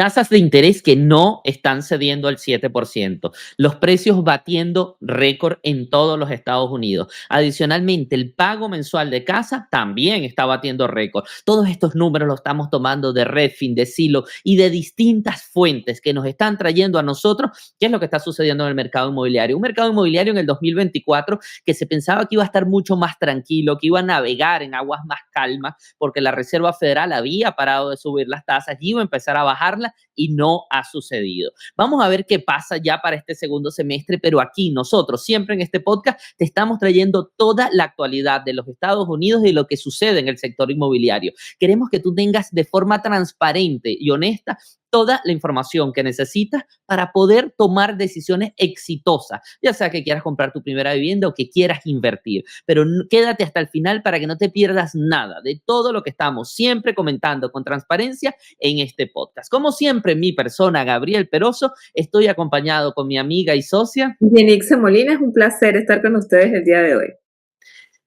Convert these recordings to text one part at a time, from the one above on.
Tasas de interés que no están cediendo al 7%. Los precios batiendo récord en todos los Estados Unidos. Adicionalmente, el pago mensual de casa también está batiendo récord. Todos estos números los estamos tomando de Redfin, de Zillow y de distintas fuentes que nos están trayendo a nosotros qué es lo que está sucediendo en el mercado inmobiliario. Un mercado inmobiliario en el 2024 que se pensaba que iba a estar mucho más tranquilo, que iba a navegar en aguas más calmas, porque la Reserva Federal había parado de subir las tasas y iba a empezar a bajarlas y no ha sucedido. Vamos a ver qué pasa ya para este segundo semestre, pero aquí nosotros siempre en este podcast te estamos trayendo toda la actualidad de los Estados Unidos y de lo que sucede en el sector inmobiliario. Queremos que tú tengas de forma transparente y honesta toda la información que necesitas para poder tomar decisiones exitosas, ya sea que quieras comprar tu primera vivienda o que quieras invertir. Pero quédate hasta el final para que no te pierdas nada de todo lo que estamos siempre comentando con transparencia en este podcast. Como siempre, mi persona, Gabriel Peroso, estoy acompañado con mi amiga y socia Yenixe Molina, es un placer estar con ustedes el día de hoy.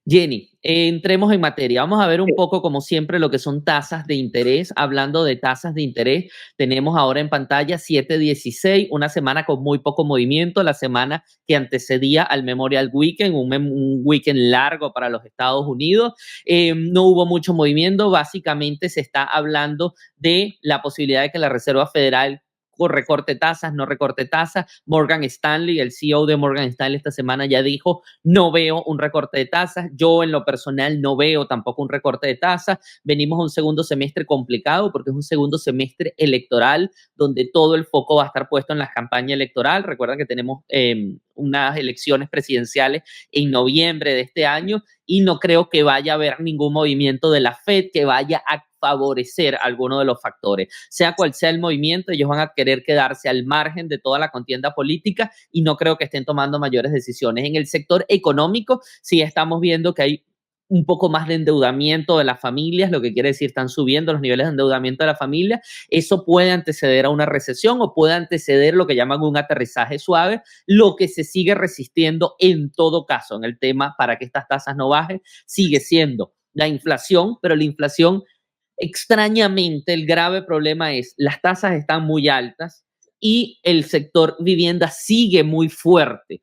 Jenny. Entremos en materia. Vamos a ver un poco, como siempre, lo que son tasas de interés. Hablando de tasas de interés, tenemos ahora en pantalla 7.16, una semana con muy poco movimiento, la semana que antecedía al Memorial Weekend, un weekend largo para los Estados Unidos. No hubo mucho movimiento. Básicamente se está hablando de la posibilidad de que la Reserva Federal recorte tasas, no recorte tasas. Morgan Stanley, el CEO de Morgan Stanley esta semana ya dijo, no veo un recorte de tasas. Yo en lo personal no veo tampoco un recorte de tasas. Venimos a un segundo semestre complicado porque es un segundo semestre electoral donde todo el foco va a estar puesto en la campaña electoral. Recuerda que tenemos unas elecciones presidenciales en noviembre de este año y no creo que vaya a haber ningún movimiento de la Fed que vaya a favorecer alguno de los factores. Sea cual sea el movimiento, ellos van a querer quedarse al margen de toda la contienda política y no creo que estén tomando mayores decisiones. En el sector económico sí estamos viendo que hay un poco más de endeudamiento de las familias, lo que quiere decir están subiendo los niveles de endeudamiento de la familia. Eso puede anteceder a una recesión o puede anteceder lo que llaman un aterrizaje suave, lo que se sigue resistiendo en todo caso en el tema para que estas tasas no bajen, sigue siendo la inflación, pero la inflación extrañamente, el grave problema es las tasas están muy altas y el sector vivienda sigue muy fuerte.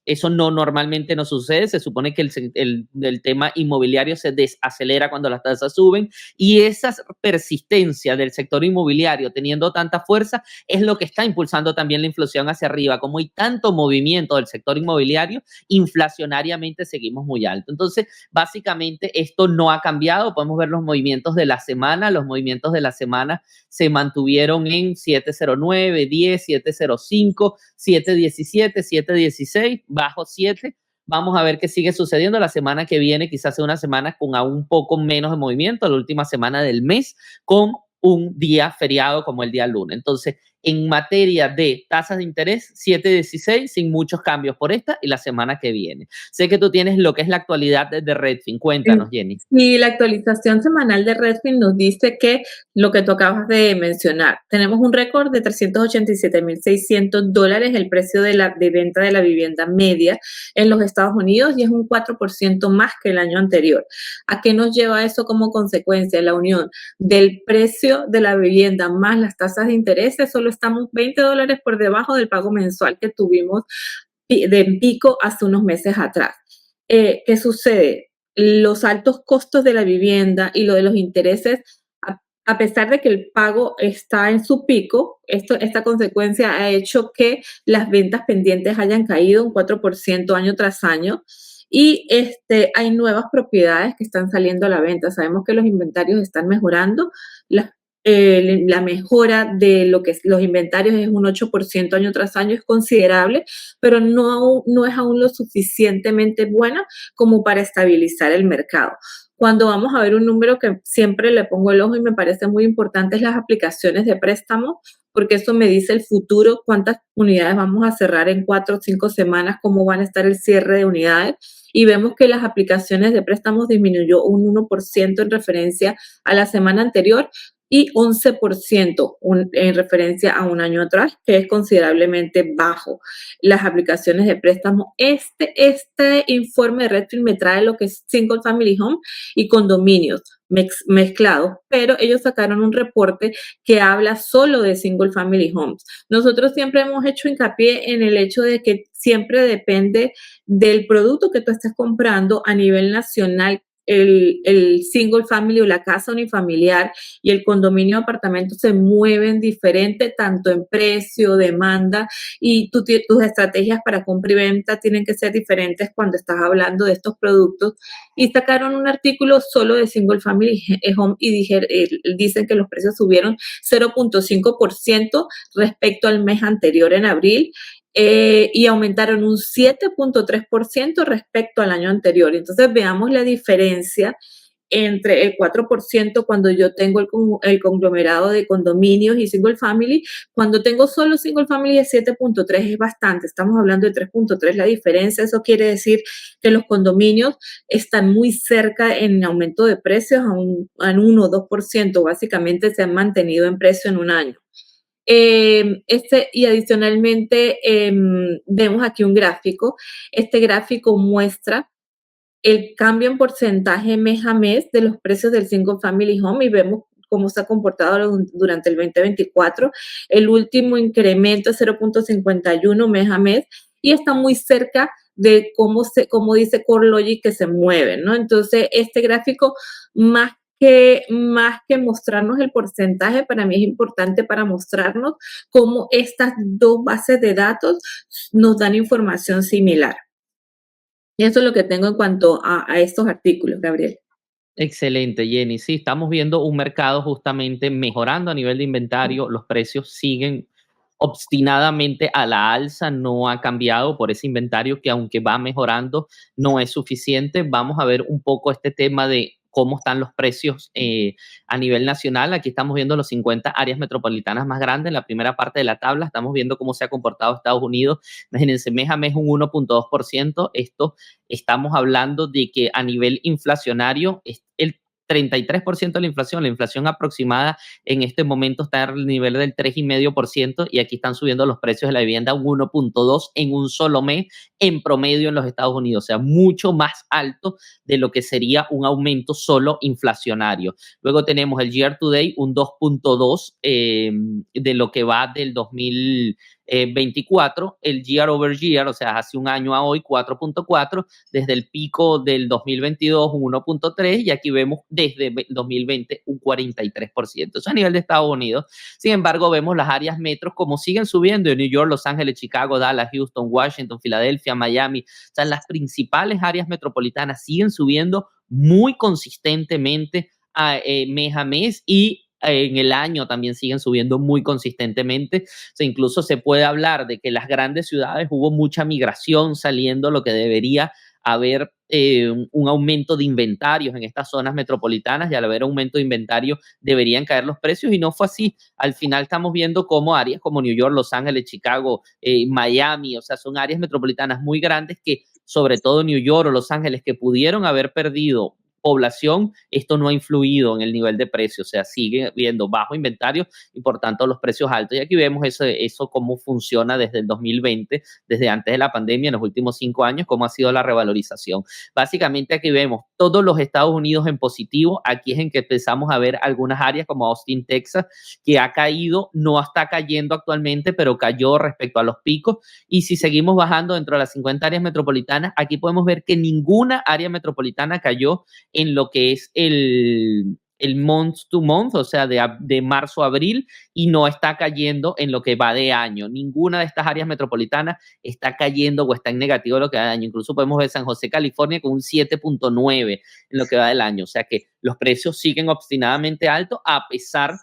Eso no normalmente no sucede. Se supone que el tema inmobiliario se desacelera cuando las tasas suben y esa persistencia del sector inmobiliario teniendo tanta fuerza es lo que está impulsando también la inflación hacia arriba. Como hay tanto movimiento del sector inmobiliario, inflacionariamente seguimos muy alto. Entonces, básicamente esto no ha cambiado. Podemos ver los movimientos de la semana. Los movimientos de la semana se mantuvieron en 709, 10, 705, 717, 716, bajo 7. Vamos a ver qué sigue sucediendo la semana que viene. Quizás sea una semana con aún poco menos de movimiento, la última semana del mes, con un día feriado como el día lunes. Entonces, en materia de tasas de interés, 7.16 sin muchos cambios por esta y la semana que viene. Sé que tú tienes lo que es la actualidad de Redfin. Cuéntanos, Jenny. Y la actualización semanal de Redfin nos dice que lo que tú acabas de mencionar, tenemos un récord de $387,600, el precio de venta de la vivienda media en los Estados Unidos, y es un 4% más que el año anterior. ¿A qué nos lleva eso como consecuencia? La unión del precio de la vivienda más las tasas de interés, solo estamos $20 por debajo del pago mensual que tuvimos de pico hace unos meses atrás. ¿Qué sucede? Los altos costos de la vivienda y lo de los intereses, a pesar de que el pago está en su pico, esta consecuencia ha hecho que las ventas pendientes hayan caído un 4% año tras año. Y hay nuevas propiedades que están saliendo a la venta. Sabemos que los inventarios están mejorando. La mejora de lo que es los inventarios es un 8% año tras año, es considerable, pero no es aún lo suficientemente buena como para estabilizar el mercado. Cuando vamos a ver un número que siempre le pongo el ojo y me parece muy importante es las aplicaciones de préstamo, porque eso me dice el futuro, cuántas unidades vamos a cerrar en 4 o 5 semanas, cómo van a estar el cierre de unidades. Y vemos que las aplicaciones de préstamos disminuyó un 1% en referencia a la semana anterior y 11% en referencia a un año atrás, que es considerablemente bajo. Las aplicaciones de préstamo, este informe de Redfin me trae lo que es Single Family Home y condominios. mezclados, pero ellos sacaron un reporte que habla solo de single family homes. Nosotros siempre hemos hecho hincapié en el hecho de que siempre depende del producto que tú estés comprando a nivel nacional. El single family o la casa unifamiliar y el condominio de apartamentos se mueven diferente tanto en precio, demanda, y tus estrategias para compra y venta tienen que ser diferentes cuando estás hablando de estos productos. Y sacaron un artículo solo de single family home y dicen que los precios subieron 0.5% respecto al mes anterior en abril, y aumentaron un 7.3% respecto al año anterior. Entonces veamos la diferencia entre el 4% cuando yo tengo el conglomerado de condominios y single family. Cuando tengo solo single family es 7.3, es bastante, estamos hablando de 3.3 la diferencia. Eso quiere decir que los condominios están muy cerca en aumento de precios a un 1 o 2%, básicamente se han mantenido en precio en un año. Y adicionalmente vemos aquí un gráfico. Este gráfico muestra el cambio en porcentaje mes a mes de los precios del single family home y vemos cómo se ha comportado durante el 2024. El último incremento es 0.51 mes a mes y está muy cerca de cómo dice CoreLogic que se mueven, ¿no? Entonces, este gráfico, más que mostrarnos el porcentaje, para mí es importante para mostrarnos cómo estas dos bases de datos nos dan información similar. Y eso es lo que tengo en cuanto a estos artículos, Gabriel. Excelente, Jenny. Sí, estamos viendo un mercado justamente mejorando a nivel de inventario. Los precios siguen obstinadamente a la alza, no ha cambiado por ese inventario que aunque va mejorando, no es suficiente. Vamos a ver un poco este tema de cómo están los precios a nivel nacional. Aquí estamos viendo los 50 áreas metropolitanas más grandes. En la primera parte de la tabla estamos viendo cómo se ha comportado Estados Unidos. Imagínense, mes a mes un 1.2%. Esto estamos hablando de que a nivel inflacionario el 33% de la inflación aproximada en este momento está al nivel del 3,5% y aquí están subiendo los precios de la vivienda un 1.2 en un solo mes en promedio en los Estados Unidos, o sea, mucho más alto de lo que sería un aumento solo inflacionario. Luego tenemos el year to date, un 2.2 de lo que va del 2024, el year over year, o sea, hace un año a hoy, 4.4, desde el pico del 2022, un 1.3, y aquí vemos desde 2020 un 43%. Eso a nivel de Estados Unidos. Sin embargo, vemos las áreas metros como siguen subiendo en New York, Los Ángeles, Chicago, Dallas, Houston, Washington, Filadelfia, Miami. O sea, las principales áreas metropolitanas siguen subiendo muy consistentemente mes a mes y en el año también siguen subiendo muy consistentemente. O sea, incluso se puede hablar de que en las grandes ciudades hubo mucha migración saliendo, lo que debería haber un aumento de inventarios en estas zonas metropolitanas, y al haber aumento de inventario deberían caer los precios, y no fue así. Al final estamos viendo cómo áreas como New York, Los Ángeles, Chicago, Miami, o sea, son áreas metropolitanas muy grandes que, sobre todo New York o Los Ángeles, que pudieron haber perdido población, esto no ha influido en el nivel de precio, o sea, sigue viendo bajo inventario y por tanto los precios altos. Y aquí vemos eso cómo funciona desde el 2020, desde antes de la pandemia, en los últimos 5 años, cómo ha sido la revalorización. Básicamente aquí vemos todos los Estados Unidos en positivo. Aquí es en que empezamos a ver algunas áreas como Austin, Texas, que ha caído, no está cayendo actualmente, pero cayó respecto a los picos. Y si seguimos bajando dentro de las 50 áreas metropolitanas, aquí podemos ver que ninguna área metropolitana cayó en lo que es el month to month, o sea, de marzo a abril, y no está cayendo en lo que va de año. Ninguna de estas áreas metropolitanas está cayendo o está en negativo lo que va de año. Incluso podemos ver San José, California, con un 7.9 en lo que va del año. O sea que los precios siguen obstinadamente altos a pesar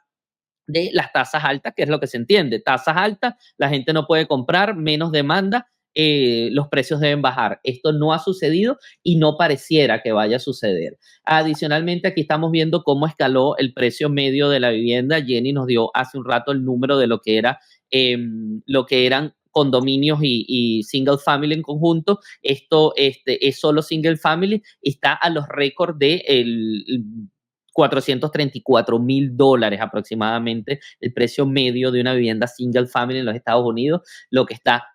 de las tasas altas, que es lo que se entiende. Tasas altas, la gente no puede comprar, menos demanda, los precios deben bajar. Esto no ha sucedido y no pareciera que vaya a suceder. Adicionalmente, aquí estamos viendo cómo escaló el precio medio de la vivienda. Jenny nos dio hace un rato el número de lo que eran condominios y single family en conjunto. Esto es solo single family, está a los récords de $434,000 aproximadamente el precio medio de una vivienda single family en los Estados Unidos, lo que está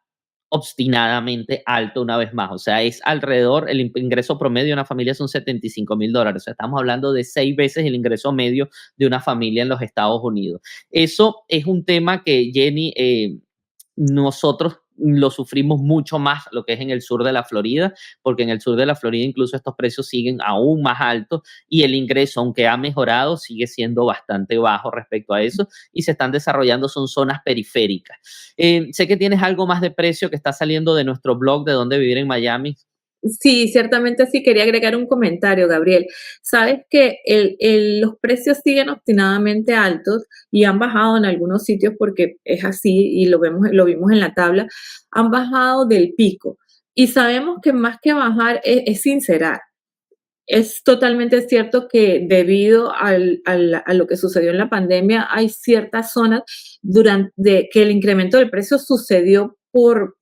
obstinadamente alto una vez más. O sea, es alrededor, el ingreso promedio de una familia son $75,000. O sea, estamos hablando de 6 veces el ingreso medio de una familia en los Estados Unidos. Eso es un tema que, Jenny, nosotros lo sufrimos mucho más lo que es en el sur de la Florida, porque en el sur de la Florida incluso estos precios siguen aún más altos y el ingreso, aunque ha mejorado, sigue siendo bastante bajo respecto a eso y se están desarrollando, son zonas periféricas. Sé que tienes algo más de precio que está saliendo de nuestro blog de dónde vivir en Miami. Sí, ciertamente sí quería agregar un comentario, Gabriel. Sabes que los precios siguen obstinadamente altos y han bajado en algunos sitios porque es así y lo vimos en la tabla, han bajado del pico. Y sabemos que más que bajar es sincerar. Es totalmente cierto que debido a lo que sucedió en la pandemia, hay ciertas zonas que el incremento del precio sucedió por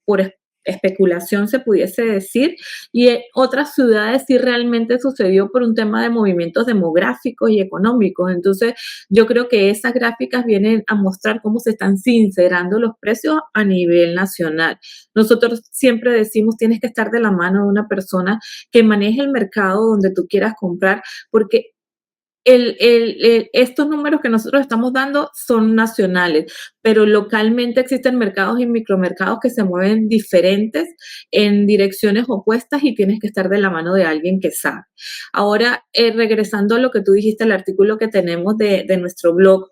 especulación, se pudiese decir, y en otras ciudades sí realmente sucedió por un tema de movimientos demográficos y económicos. Entonces, yo creo que esas gráficas vienen a mostrar cómo se están sincerando los precios a nivel nacional. Nosotros siempre decimos, tienes que estar de la mano de una persona que maneje el mercado donde tú quieras comprar, porque estos números que nosotros estamos dando son nacionales, pero localmente existen mercados y micromercados que se mueven diferentes en direcciones opuestas y tienes que estar de la mano de alguien que sabe. Ahora, regresando a lo que tú dijiste, el artículo que tenemos de nuestro blog,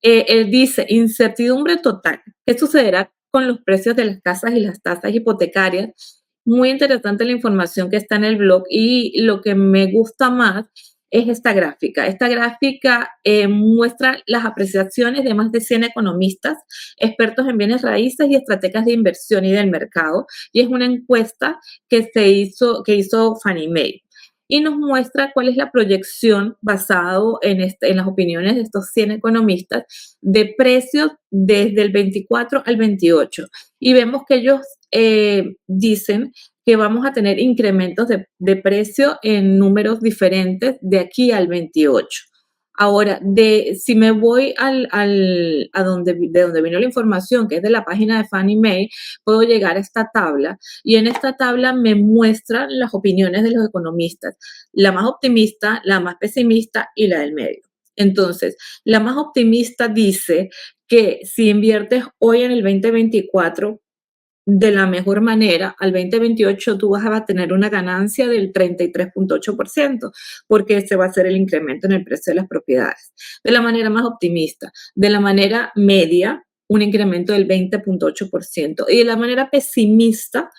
él dice, incertidumbre total. ¿Qué sucederá con los precios de las casas y las tasas hipotecarias? Muy interesante la información que está en el blog y lo que me gusta más es esta gráfica. Esta gráfica muestra las apreciaciones de más de 100 economistas, expertos en bienes raíces y estrategias de inversión y del mercado. Y es una encuesta que hizo Fannie Mae. Y nos muestra cuál es la proyección basado en las opiniones de estos 100 economistas de precios desde el 24 al 28. Y vemos que ellos dicen que vamos a tener incrementos de precio en números diferentes de aquí al 28. Ahora, si me voy de donde vino la información, que es de la página de Fannie Mae, puedo llegar a esta tabla y en esta tabla me muestran las opiniones de los economistas, la más optimista, la más pesimista y la del medio. Entonces, la más optimista dice que si inviertes hoy en el 2024, de la mejor manera, al 2028 tú vas a tener una ganancia del 33.8%, porque ese va a ser el incremento en el precio de las propiedades. De la manera más optimista. De la manera media, un incremento del 20.8%. Y de la manera pesimista,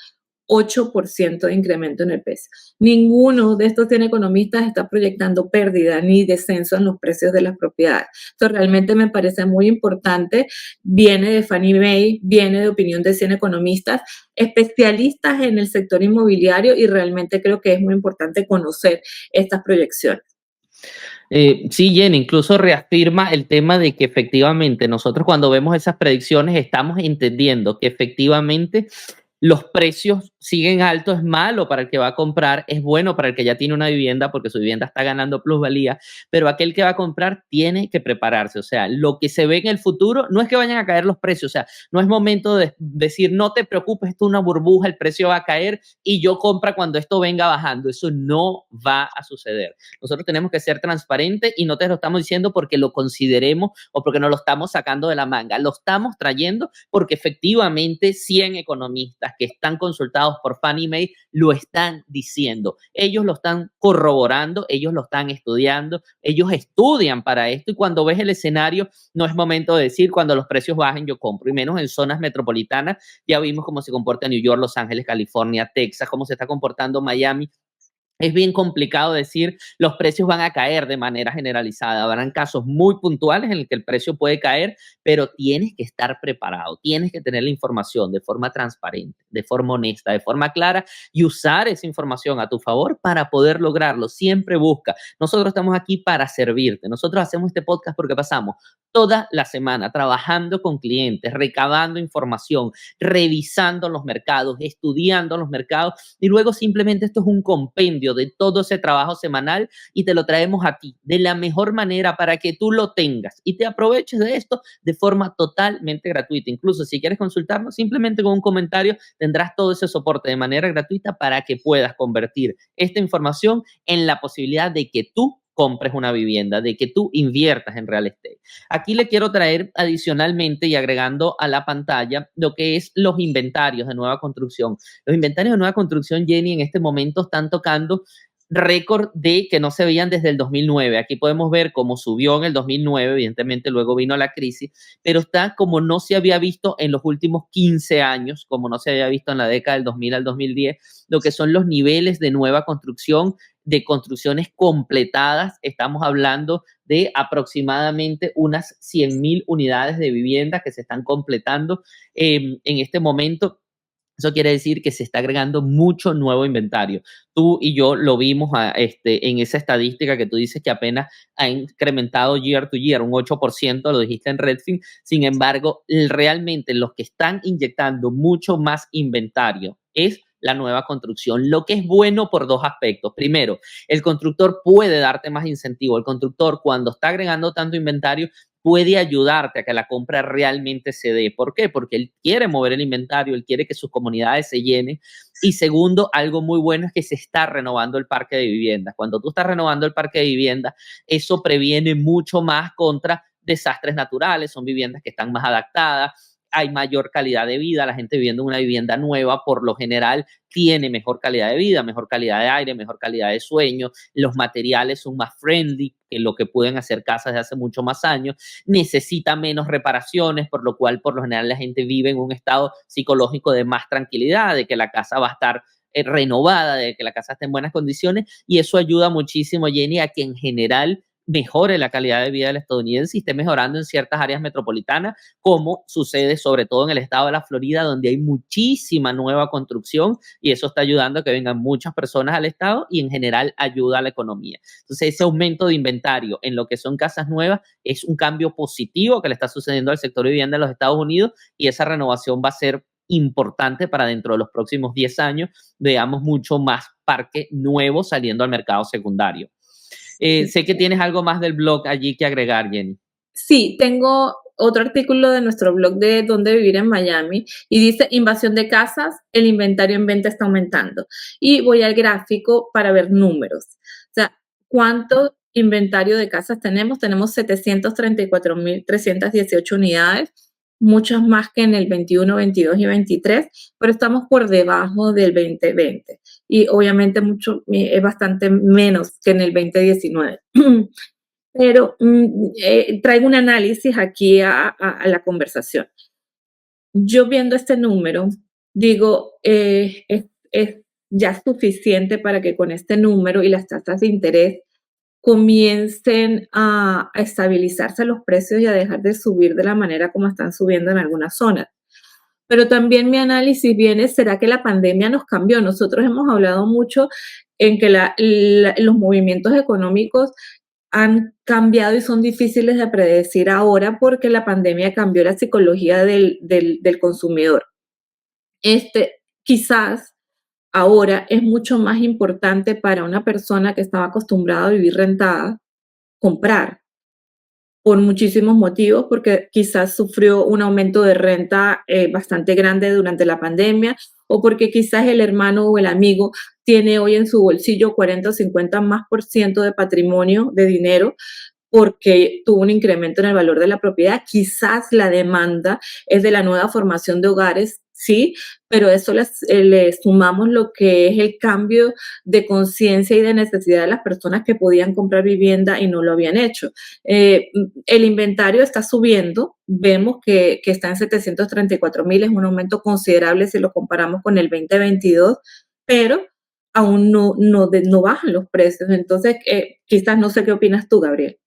8% de incremento en el peso. Ninguno de estos 100 economistas está proyectando pérdida ni descenso en los precios de las propiedades. Esto realmente me parece muy importante. Viene de Fannie Mae, viene de opinión de 100 economistas, especialistas en el sector inmobiliario y realmente creo que es muy importante conocer estas proyecciones. Sí, Jenny, incluso reafirma el tema de que efectivamente nosotros cuando vemos esas predicciones estamos entendiendo que efectivamente los precios siguen altos, es malo para el que va a comprar, es bueno para el que ya tiene una vivienda porque su vivienda está ganando plusvalía, pero aquel que va a comprar tiene que prepararse. O sea, lo que se ve en el futuro no es que vayan a caer los precios, o sea, no es momento de decir no te preocupes, esto es una burbuja, el precio va a caer y yo compra cuando esto venga bajando. Eso no va a suceder. Nosotros tenemos que ser transparentes y no te lo estamos diciendo porque lo consideremos o porque nos lo estamos sacando de la manga. Lo estamos trayendo porque efectivamente 100 economistas que están consultados por Fannie Mae lo están diciendo. Ellos lo están corroborando, ellos lo están estudiando, ellos estudian para esto y cuando ves el escenario no es momento de decir cuando los precios bajen yo compro y menos en zonas metropolitanas. Ya vimos cómo se comporta New York, Los Ángeles, California, Texas, cómo se está comportando Miami. Es bien complicado decir los precios van a caer de manera generalizada. Habrán casos muy puntuales en el que el precio puede caer, pero tienes que estar preparado, tienes que tener la información de forma transparente, de forma honesta, de forma clara y usar esa información a tu favor para poder lograrlo. Siempre busca. Nosotros estamos aquí para servirte. Nosotros hacemos este podcast porque pasamos toda la semana trabajando con clientes, recabando información, revisando los mercados, estudiando los mercados y luego simplemente esto es un compendio compendio de todo ese trabajo semanal y te lo traemos a ti de la mejor manera para que tú lo tengas y te aproveches de esto de forma totalmente gratuita. Incluso si quieres consultarnos, simplemente con un comentario tendrás todo ese soporte de manera gratuita para que puedas convertir esta información en la posibilidad de que tú compres una vivienda, de que tú inviertas en real estate. Aquí le quiero traer adicionalmente y agregando a la pantalla lo que es los inventarios de nueva construcción. Los inventarios de nueva construcción, Jenny, en este momento están tocando récord de que no se veían desde el 2009. Aquí podemos ver cómo subió en el 2009, evidentemente luego vino la crisis, pero está como no se había visto en los últimos 15 años, como no se había visto en la década del 2000 al 2010, lo que son los niveles de nueva construcción, de construcciones completadas. Estamos hablando de aproximadamente unas 100,000 unidades de vivienda que se están completando en este momento. Eso quiere decir que se está agregando mucho nuevo inventario. Tú y yo lo vimos en esa estadística que tú dices que apenas ha incrementado year to year, un 8%, lo dijiste en Redfin. Sin embargo, realmente los que están inyectando mucho más inventario es la nueva construcción, lo que es bueno por dos aspectos. Primero, el constructor puede darte más incentivo. El constructor, cuando está agregando tanto inventario, puede ayudarte a que la compra realmente se dé. ¿Por qué? Porque él quiere mover el inventario, él quiere que sus comunidades se llenen. Y segundo, algo muy bueno es que se está renovando el parque de viviendas. Cuando tú estás renovando el parque de viviendas, eso previene mucho más contra desastres naturales, son viviendas que están más adaptadas, hay mayor calidad de vida, la gente viviendo en una vivienda nueva por lo general tiene mejor calidad de vida, mejor calidad de aire, mejor calidad de sueño, los materiales son más friendly que lo que pueden hacer casas de hace mucho más años, necesita menos reparaciones, por lo cual por lo general la gente vive en un estado psicológico de más tranquilidad, de que la casa va a estar renovada, de que la casa esté en buenas condiciones y eso ayuda muchísimo, Jenny, a que en general mejore la calidad de vida del estadounidense y esté mejorando en ciertas áreas metropolitanas, como sucede sobre todo en el estado de la Florida, donde hay muchísima nueva construcción y eso está ayudando a que vengan muchas personas al estado y en general ayuda a la economía. Entonces, ese aumento de inventario en lo que son casas nuevas es un cambio positivo que le está sucediendo al sector de vivienda en los Estados Unidos y esa renovación va a ser importante para dentro de los próximos 10 años veamos mucho más parque nuevo saliendo al mercado secundario. Sé que tienes algo más del blog allí que agregar, Jenny. Sí, tengo otro artículo de nuestro blog de dónde vivir en Miami y dice invasión de casas, el inventario en venta está aumentando. Y voy al gráfico para ver números. O sea, ¿cuánto inventario de casas tenemos? Tenemos 734,318 unidades, muchas más que en el 21, 22 y 23, pero estamos por debajo del 2020 y obviamente es bastante menos que en el 2019. Pero traigo un análisis aquí a la conversación. Yo viendo este número, digo, es ya suficiente para que con este número y las tasas de interés comiencen a estabilizarse los precios y a dejar de subir de la manera como están subiendo en algunas zonas. Pero también mi análisis viene, ¿será que la pandemia nos cambió? Nosotros hemos hablado mucho en que los movimientos económicos han cambiado y son difíciles de predecir ahora porque la pandemia cambió la psicología del consumidor. Quizás ahora es mucho más importante para una persona que estaba acostumbrada a vivir rentada comprar por muchísimos motivos, porque quizás sufrió un aumento de renta bastante grande durante la pandemia, o porque quizás el hermano o el amigo tiene hoy en su bolsillo 40 o 50 más por ciento de patrimonio, de dinero, porque tuvo un incremento en el valor de la propiedad. Quizás la demanda es de la nueva formación de hogares, sí, pero eso le sumamos lo que es el cambio de conciencia y de necesidad de las personas que podían comprar vivienda y no lo habían hecho. El inventario está subiendo, vemos que está en 734,000, es un aumento considerable si lo comparamos con el 2022, pero aún no bajan los precios. Entonces, quizás no sé qué opinas tú, Gabriel.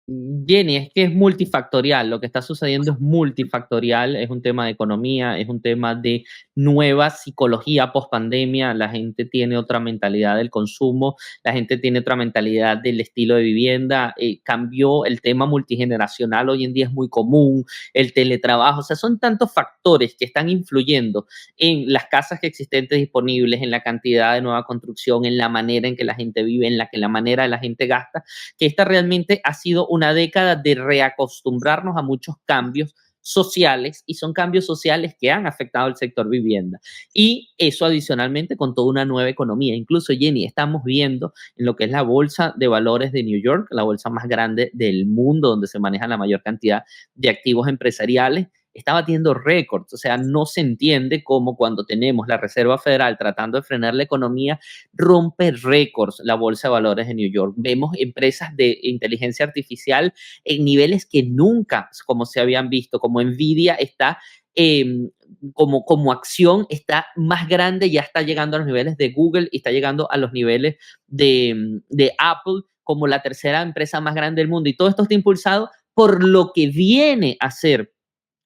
Jenny, es que es multifactorial, lo que está sucediendo es multifactorial, es un tema de economía, es un tema de nueva psicología post pandemia, la gente tiene otra mentalidad del consumo, la gente tiene otra mentalidad del estilo de vivienda, cambió el tema multigeneracional, hoy en día es muy común, el teletrabajo, o sea, son tantos factores que están influyendo en las casas existentes disponibles, en la cantidad de nueva construcción, en la manera en que la gente vive, en la que la manera de la gente gasta, que esta realmente ha sido una década de reacostumbrarnos a muchos cambios sociales y son cambios sociales que han afectado al sector vivienda. Y eso adicionalmente con toda una nueva economía. Incluso, Jenny, estamos viendo en lo que es la bolsa de valores de New York, la bolsa más grande del mundo, donde se maneja la mayor cantidad de activos empresariales, está batiendo récords. O sea, no se entiende cómo cuando tenemos la Reserva Federal tratando de frenar la economía, rompe récords la bolsa de valores de New York. Vemos empresas de inteligencia artificial en niveles que nunca como se habían visto, como Nvidia está como acción está más grande, ya está llegando a los niveles de Google y está llegando a los niveles de Apple como la tercera empresa más grande del mundo. Y todo esto está impulsado por lo que viene a ser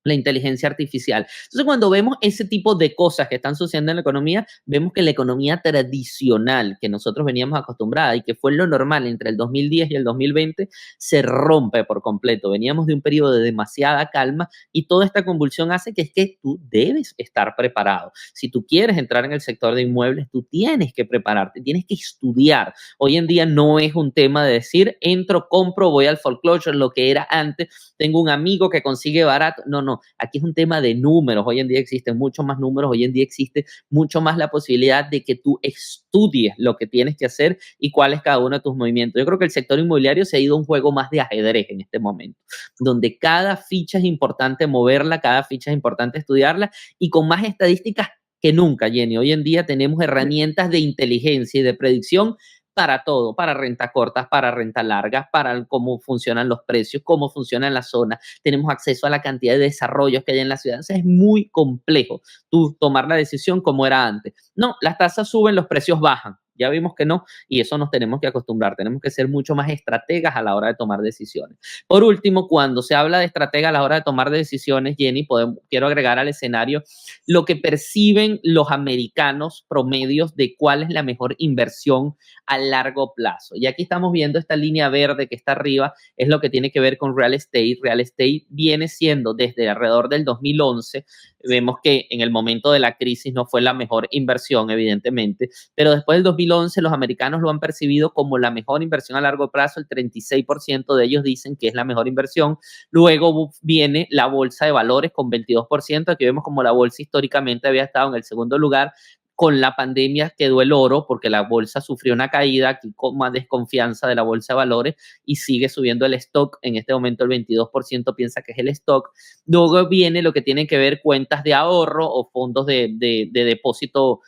la inteligencia artificial. Entonces, cuando vemos ese tipo de cosas que están sucediendo en la economía, vemos que la economía tradicional que nosotros veníamos acostumbrada y que fue lo normal entre el 2010 y el 2020, se rompe por completo. Veníamos de un periodo de demasiada calma y toda esta convulsión hace que es que tú debes estar preparado. Si tú quieres entrar en el sector de inmuebles, tú tienes que prepararte, tienes que estudiar. Hoy en día no es un tema de decir, entro, compro, voy al foreclosure, lo que era antes, tengo un amigo que consigue barato. No, no, aquí es un tema de números. Hoy en día existen muchos más números, hoy en día existe mucho más la posibilidad de que tú estudies lo que tienes que hacer y cuál es cada uno de tus movimientos. Yo creo que el sector inmobiliario se ha ido a un juego más de ajedrez en este momento, donde cada ficha es importante moverla, cada ficha es importante estudiarla y con más estadísticas que nunca, Jenny. Hoy en día tenemos herramientas de inteligencia y de predicción para todo, para renta cortas, para renta larga, para cómo funcionan los precios, cómo funciona la zona. Tenemos acceso a la cantidad de desarrollos que hay en la ciudad. O sea, es muy complejo tú tomar la decisión como era antes. No, las tasas suben, los precios bajan. Ya vimos que no, y eso nos tenemos que acostumbrar. Tenemos que ser mucho más estrategas a la hora de tomar decisiones. Por último, cuando se habla de estratega a la hora de tomar decisiones, Jenny, quiero agregar al escenario lo que perciben los americanos promedios de cuál es la mejor inversión a largo plazo. Y aquí estamos viendo esta línea verde que está arriba, es lo que tiene que ver con real estate. Real estate viene siendo desde alrededor del 2011. Vemos que en el momento de la crisis no fue la mejor inversión, evidentemente, pero después del 2011 los americanos lo han percibido como la mejor inversión a largo plazo. El 36% de ellos dicen que es la mejor inversión. Luego viene la bolsa de valores con 22%. Aquí vemos como la bolsa históricamente había estado en el segundo lugar. Con la pandemia quedó el oro porque la bolsa sufrió una caída, aquí con más desconfianza de la bolsa de valores y sigue subiendo el stock. En este momento el 22% piensa que es el stock. Luego viene lo que tiene que ver cuentas de ahorro o fondos de depósito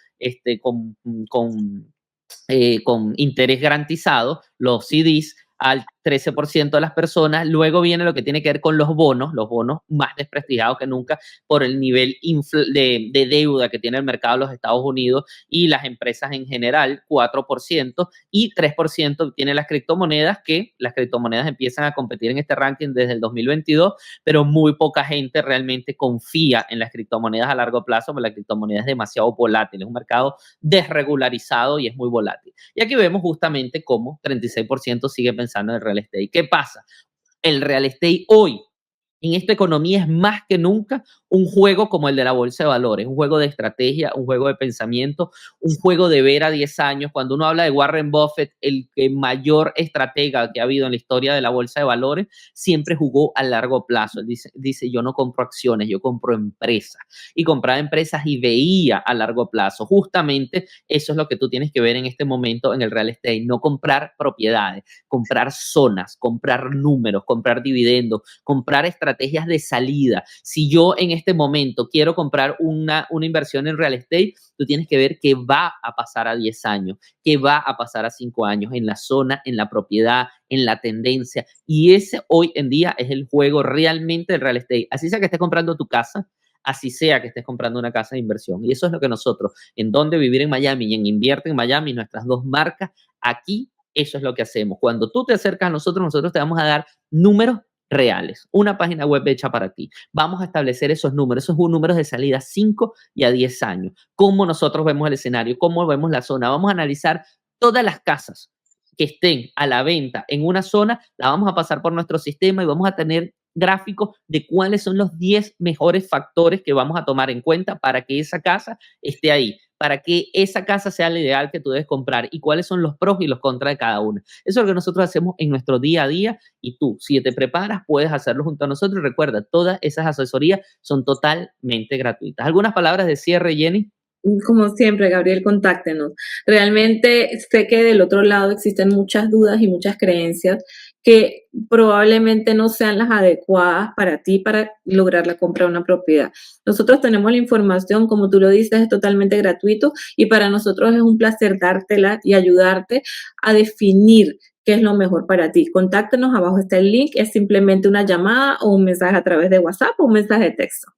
con interés garantizado, los CDs, al 13% de las personas. Luego viene lo que tiene que ver con los bonos más desprestigiados que nunca por el nivel de deuda que tiene el mercado de los Estados Unidos y las empresas en general, 4%, y 3% tiene las criptomonedas, que las criptomonedas empiezan a competir en este ranking desde el 2022, pero muy poca gente realmente confía en las criptomonedas a largo plazo, porque la criptomoneda es demasiado volátil, es un mercado desregularizado y es muy volátil. Y aquí vemos justamente cómo 36% sigue pensando en el real estate. ¿Qué pasa? El real estate hoy en esta economía es más que nunca un juego como el de la bolsa de valores, un juego de estrategia, un juego de pensamiento, un juego de ver a 10 años. Cuando uno habla de Warren Buffett, el mayor estratega que ha habido en la historia de la bolsa de valores, siempre jugó a largo plazo. Él dice, yo no compro acciones, yo compro empresas. Y compraba empresas y veía a largo plazo. Justamente eso es lo que tú tienes que ver en este momento en el real estate, no comprar propiedades, comprar zonas, comprar números, comprar dividendos, comprar estrategias de salida. Si yo en este momento quiero comprar una inversión en real estate, tú tienes que ver qué va a pasar a 10 años, qué va a pasar a 5 años en la zona, en la propiedad, en la tendencia. Y ese hoy en día es el juego realmente del real estate. Así sea que estés comprando tu casa, así sea que estés comprando una casa de inversión. Y eso es lo que nosotros, en Dónde Vivir en Miami y en Invierte en Miami, nuestras dos marcas, aquí Eso es lo que hacemos. Cuando tú te acercas a nosotros, nosotros te vamos a dar números reales, una página web hecha para ti. Vamos a establecer esos números de salida a 5 y a 10 años. Cómo nosotros vemos el escenario, cómo vemos la zona. Vamos a analizar todas las casas que estén a la venta en una zona, la vamos a pasar por nuestro sistema y vamos a tener gráficos de cuáles son los 10 mejores factores que vamos a tomar en cuenta para que esa casa esté ahí, para que esa casa sea la ideal que tú debes comprar y cuáles son los pros y los contras de cada una. Eso es lo que nosotros hacemos en nuestro día a día y tú, si te preparas, puedes hacerlo junto a nosotros. Recuerda, todas esas asesorías son totalmente gratuitas. ¿Algunas palabras de cierre, Jenny? Como siempre, Gabriel, contáctenos. Realmente sé que del otro lado existen muchas dudas y muchas creencias que probablemente no sean las adecuadas para ti para lograr la compra de una propiedad. Nosotros tenemos la información, como tú lo dices, es totalmente gratuito y para nosotros es un placer dártela y ayudarte a definir qué es lo mejor para ti. Contáctenos, abajo está el link, es simplemente una llamada o un mensaje a través de WhatsApp o un mensaje de texto.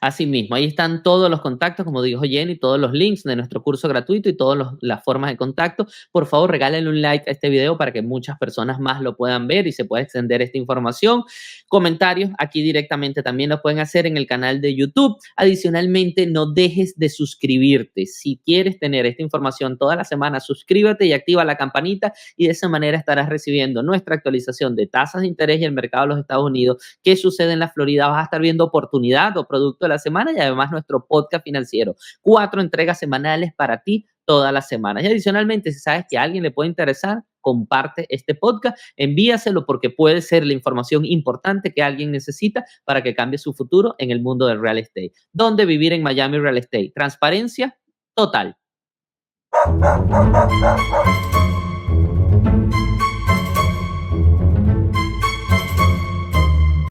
Así mismo, ahí están todos los contactos, como dijo Jenny, todos los links de nuestro curso gratuito y todas las formas de contacto. Por favor, regálenle un like a este video para que muchas personas más lo puedan ver y se pueda extender esta información. Comentarios aquí directamente también lo pueden hacer en el canal de YouTube. Adicionalmente, no dejes de suscribirte. Si quieres tener esta información toda la semana, suscríbete y activa la campanita y de esa manera estarás recibiendo nuestra actualización de tasas de interés y el mercado de los Estados Unidos. ¿Qué sucede en la Florida? Vas a estar viendo oportunidad o producto de la semana y además nuestro podcast financiero. 4 entregas semanales para ti todas las semanas. Y adicionalmente, si sabes que a alguien le puede interesar, comparte este podcast, envíaselo porque puede ser la información importante que alguien necesita para que cambie su futuro en el mundo del real estate. ¿Dónde vivir en Miami Real Estate? Transparencia total.